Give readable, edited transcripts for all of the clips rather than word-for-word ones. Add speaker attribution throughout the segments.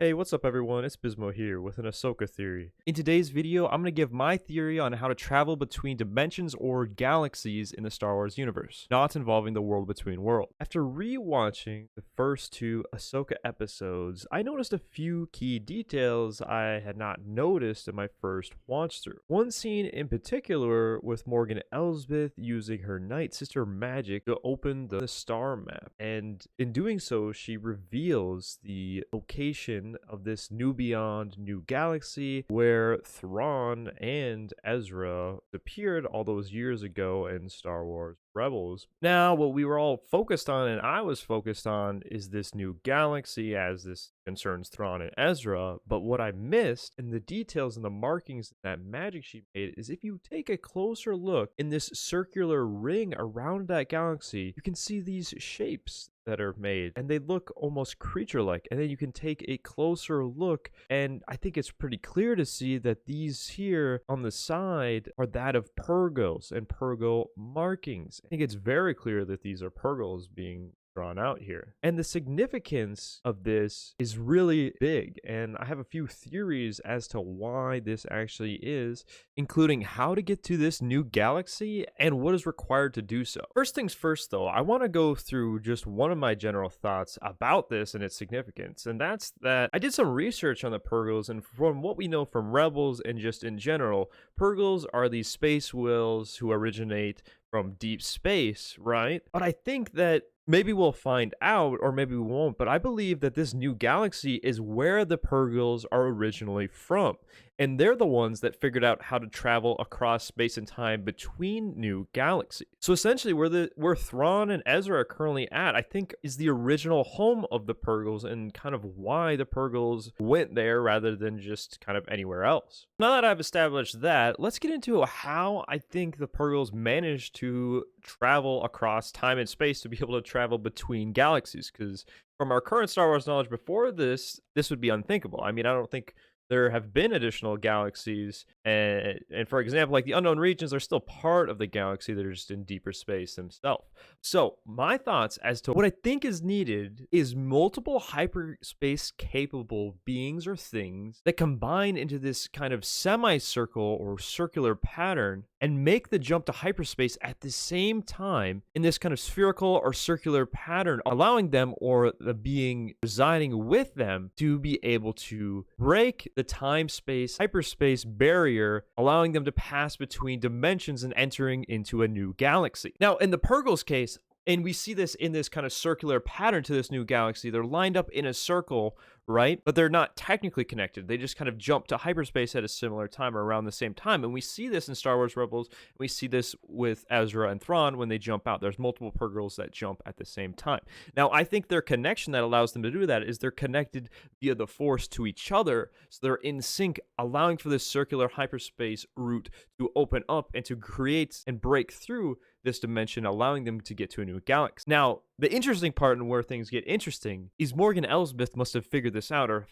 Speaker 1: Hey, what's up everyone? It's bizbro here with an Ahsoka theory. In today's video, I'm going to give my theory on how to travel between dimensions or galaxies in the Star Wars universe, not involving the world between worlds. After rewatching the first two Ahsoka episodes, I noticed a few key details I had not noticed in my first watch through. One scene in particular with Morgan Elsbeth using her Night Sister magic to open the star map, and in doing so, she reveals the location of this new beyond new galaxy where Thrawn and Ezra appeared all those years ago in Star Wars Rebels. Now, what we were all focused on, and I was focused on, is this new galaxy as this concerns Thrawn and Ezra. But what I missed in the details and the markings that magic she made is if you take a closer look in this circular ring around that galaxy, you can see these shapes that are made and they look almost creature-like, and then you can take a closer look and I think it's pretty clear to see that these here on the side are that of Purrgils and Purrgil markings. I think it's very clear that these are Purrgils being drawn out here. And the significance of this is really big, and I have a few theories as to why this actually is, including how to get to this new galaxy and what is required to do so. First things first though, I want to go through just one of my general thoughts about this and its significance, and that's that I did some research on the Purrgils, and from what we know from Rebels and just in general, Purrgils are these space wills who originate from deep space, right? But I think that maybe we'll find out, or maybe we won't, but I believe that this new galaxy is where the Purrgils are originally from. And they're the ones that figured out how to travel across space and time between new galaxies. So essentially, where Thrawn and Ezra are currently at, I think, is the original home of the Purrgils, and kind of why the Purrgils went there rather than just kind of anywhere else. Now that I've established that, let's get into how I think the Purrgils managed to travel across time and space to be able to travel between galaxies. Because from our current Star Wars knowledge before this would be unthinkable. I mean, I don't think there have been additional galaxies, and for example, like the unknown regions are still part of the galaxy, they're just in deeper space themselves. So my thoughts as to what I think is needed is multiple hyperspace capable beings or things that combine into this kind of semicircle or circular pattern and make the jump to hyperspace at the same time in this kind of spherical or circular pattern, allowing them or the being residing with them to be able to break the time-space hyperspace barrier, allowing them to pass between dimensions and entering into a new galaxy. Now, in the Purrgils case, and we see this in this kind of circular pattern to this new galaxy, they're lined up in a circle, right? But they're not technically connected. They just kind of jump to hyperspace at a similar time or around the same time. And we see this in Star Wars Rebels. We see this with Ezra and Thrawn when they jump out. There's multiple Purrgils that jump at the same time. Now, I think their connection that allows them to do that is they're connected via the Force to each other. So they're in sync, allowing for this circular hyperspace route to open up and to create and break through this dimension, allowing them to get to a new galaxy. Now, the interesting part and where things get interesting is Morgan Elsbeth must have figured this out, or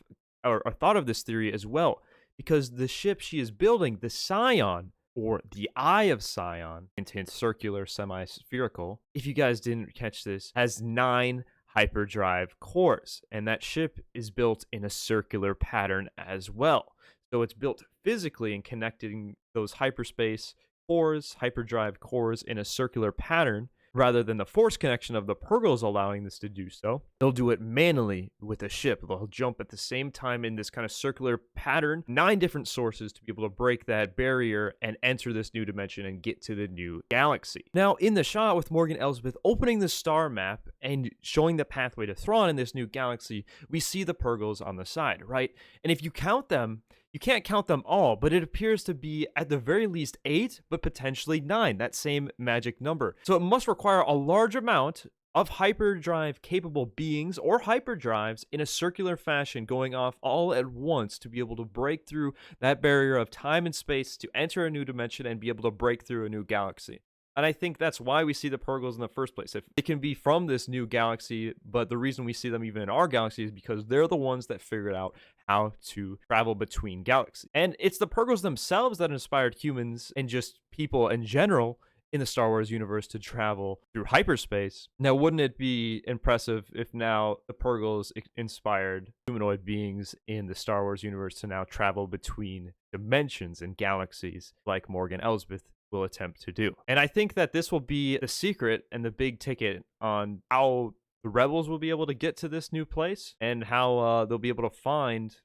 Speaker 1: thought of this theory as well, because the ship she is building, the Scion, or the Eye of Scion, hint circular, semi-spherical, if you guys didn't catch this, has 9 hyperdrive cores, and that ship is built in a circular pattern as well. So it's built physically and connecting those hyperspace cores, hyperdrive cores in a circular pattern, rather than the Force connection of the Purrgils allowing this to do so. They'll do it manually with a ship. They'll jump at the same time in this kind of circular pattern, 9 different sources to be able to break that barrier and enter this new dimension and get to the new galaxy. Now, in the shot with Morgan Elsbeth opening the star map and showing the pathway to Thrawn in this new galaxy, we see the Purrgils on the side, right? And if you count them, you can't count them all, but it appears to be at the very least 8, but potentially 9, that same magic number. So it must require a large amount of hyperdrive capable beings or hyperdrives in a circular fashion going off all at once to be able to break through that barrier of time and space to enter a new dimension and be able to break through a new galaxy. And I think that's why we see the Purrgils in the first place. If it can be from this new galaxy, but the reason we see them even in our galaxy is because they're the ones that figured out how to travel between galaxies. And it's the Purrgils themselves that inspired humans and just people in general in the Star Wars universe to travel through hyperspace. Now, wouldn't it be impressive if now the Purrgils inspired humanoid beings in the Star Wars universe to now travel between dimensions and galaxies like Morgan Elsbeth will attempt to do? And I think that this will be the secret and the big ticket on how the rebels will be able to get to this new place and how they'll be able to find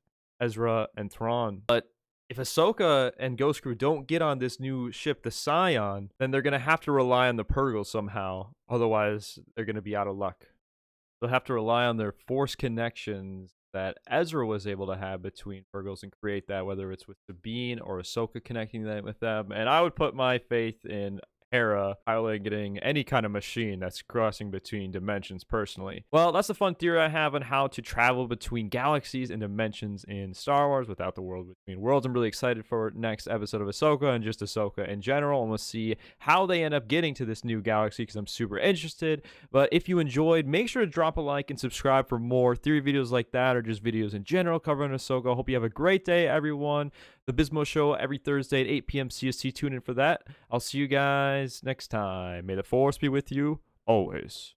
Speaker 1: Ezra and Thrawn. But if Ahsoka and Ghost Crew don't get on this new ship, the Scion, then they're going to have to rely on the Purrgils somehow. Otherwise, they're going to be out of luck. They'll have to rely on their force connections that Ezra was able to have between Purrgils and create that, whether it's with Sabine or Ahsoka connecting that with them. And I would put my faith in Hera piloting any kind of machine that's crossing between dimensions personally. Well, that's a fun theory I have on how to travel between galaxies and dimensions in Star Wars without the world between worlds. I'm really excited for next episode of Ahsoka and just Ahsoka in general, and we'll see how they end up getting to this new galaxy because I'm super interested. But if you enjoyed, make sure to drop a like and subscribe for more theory videos like that or just videos in general covering Ahsoka. Hope you have a great day, everyone. The bizbro Show every Thursday at 8 p.m. CST. Tune in for that. I'll see you guys next time. May the force be with you always.